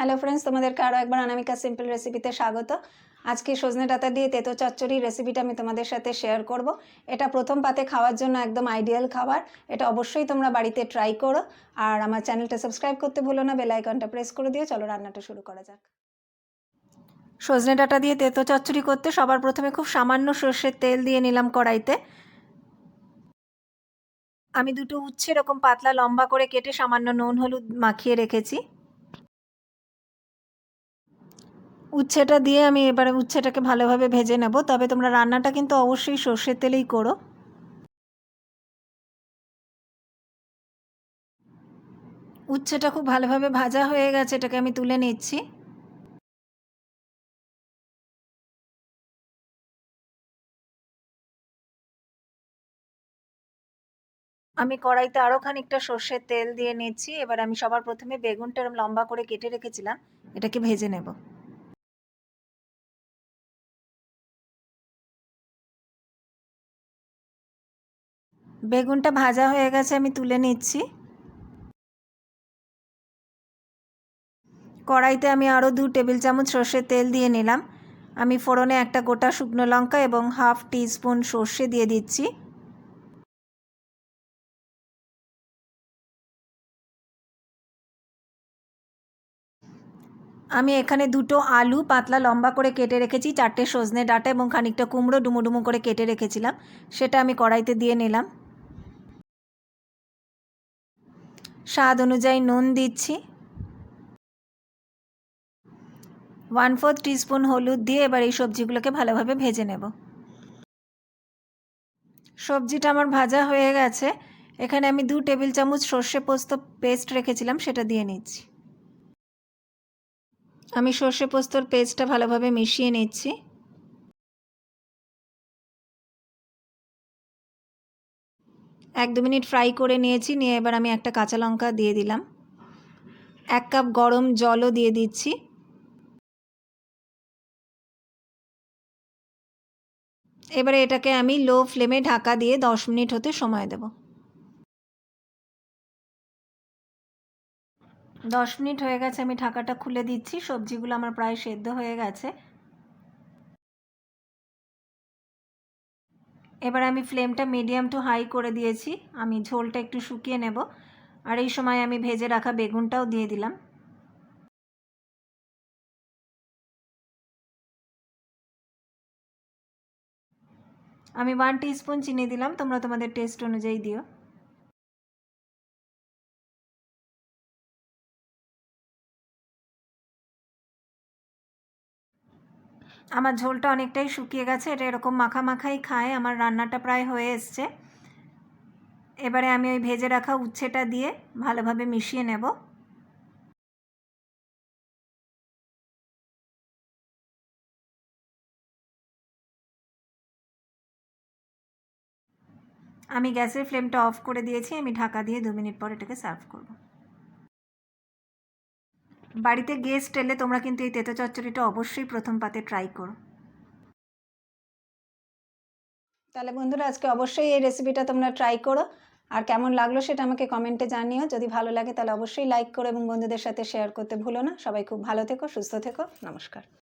Hello friends, তোমাদেরকে আরও একবার অনামিকা সিম্পল রেসিপিতে স্বাগত। আজকে সজনে ডাঁটা দিয়ে তেতো চচ্চড়ি রেসিপিটা আমি তোমাদের সাথে শেয়ার করব। এটা প্রথম পাতে খাওয়ার জন্য একদম আইডিয়াল খাবার। এটা অবশ্যই তোমরা বাড়িতে ট্রাই করো। আর আমার চ্যানেলটা সাবস্ক্রাইব করতে ভুলো না, বেল আইকনটা প্রেস করে দিও। চলো রান্নাটা শুরু করা যাক। সজনে ডাঁটা দিয়ে তেতো চচ্চড়ি করতে সবার প্রথমে খুব সামান্য সর্ষের তেল দিয়ে নিলাম কড়াইতে। আমি দুটো উচ্ছে এরকম পাতলা লম্বা করে কেটে সামান্য নুন হলুদ মাখিয়ে রেখেছি। উচ্ছেটা দিয়ে আমি এবারে উচ্ছেটাকে ভালোভাবে ভেজে নেব। তবে তোমরা রান্নাটা কিন্তু অবশ্যই সর্ষের তেলেই করো। উচ্ছেটা খুব ভালোভাবে ভাজা হয়ে গেছে, এটাকে আমি তুলে নিচ্ছি। আমি কড়াইতে আরও খানিকটা সর্ষের তেল দিয়ে নিচ্ছি। এবার আমি সবার প্রথমে বেগুনটা লম্বা করে কেটে রেখেছিলাম, এটাকে ভেজে নেব। বেগুনটা ভাজা হয়ে গেছে, আমি তুলে নিচ্ছি। কড়াইতে আমি আরও 2 টেবিল চামচ সর্ষের তেল দিয়ে নিলাম। আমি ফোড়নে একটা গোটা শুকনো লঙ্কা এবং হাফ টিস্পুন সর্ষে দিয়ে দিচ্ছি। আমি এখানে দুটো আলু পাতলা লম্বা করে কেটে রেখেছি, 4টে সজনে ডাঁটা এবং খানিকটা কুমড়ো ডুমো ডুমো করে কেটে রেখেছিলাম, সেটা আমি কড়াইতে দিয়ে নিলাম। স্বাদ অনুযায়ী নুন দিচ্ছি। 1/4 টিস্পুন হলুদ দিয়ে এবার এই সবজিগুলোকে ভালোভাবে ভেজে নেব। সবজিটা আমার ভাজা হয়ে গেছে। এখানে আমি 2 টেবিল চামচ সর্ষে পোস্ত পেস্ট রেখেছিলাম, সেটা দিয়ে নিচ্ছি। আমি সর্ষে পোস্তর পেস্টটা ভালোভাবে মিশিয়ে নিচ্ছি। এক দু মিনিট ফ্রাই করে নিয়েছি, নিয়ে এবার আমি একটা কাঁচা লঙ্কা দিয়ে দিলাম। 1 কাপ গরম জলও দিয়ে দিচ্ছি। এবারে এটাকে আমি লো ফ্লেমে ঢাকা দিয়ে 10 মিনিট হতে সময় দেব। 10 মিনিট হয়ে গেছে, আমি ঢাকাটা খুলে দিচ্ছি। সবজিগুলো আমার প্রায় সেদ্ধ হয়ে গেছে। এবার আমি ফ্লেমটা মিডিয়াম টু হাই করে দিয়েছি। আমি ঝোলটা একটু শুকিয়ে নেব। আর এই সময় আমি ভেজে রাখা বেগুনটাও দিয়ে দিলাম। আমি 1 টিস্পুন চিনি দিলাম, তোমরা তোমাদের টেস্ট অনুযায়ী দিও। আমার ঝোলটা অনেকটাই শুকিয়ে গেছে, এটা এরকম মাখা মাখাই খায়। আমার রান্নাটা প্রায় হয়ে এসছে। এবারে আমি ওই ভেজে রাখা উচ্ছেটা দিয়ে ভালোভাবে মিশিয়ে নেব। আমি গ্যাসের ফ্লেমটা অফ করে দিয়েছি। আমি ঢাকা দিয়ে 2 মিনিট পর এটাকে সার্ভ করব। বাড়িতে গেস্ট এলে তোমরা কিন্তু এই তেতো চচ্চড়িটা অবশ্যই প্রথম পাতে ট্রাই করো। তাহলে বন্ধুরা, আজকে অবশ্যই এই রেসিপিটা তোমরা ট্রাই করো। আর কেমন লাগলো সেটা আমাকে কমেন্টে জানিও। যদি ভালো লাগে তাহলে অবশ্যই লাইক করো এবং বন্ধুদের সাথে শেয়ার করতে ভুলো না। সবাই খুব ভালো থেকো, সুস্থ থেকো। নমস্কার।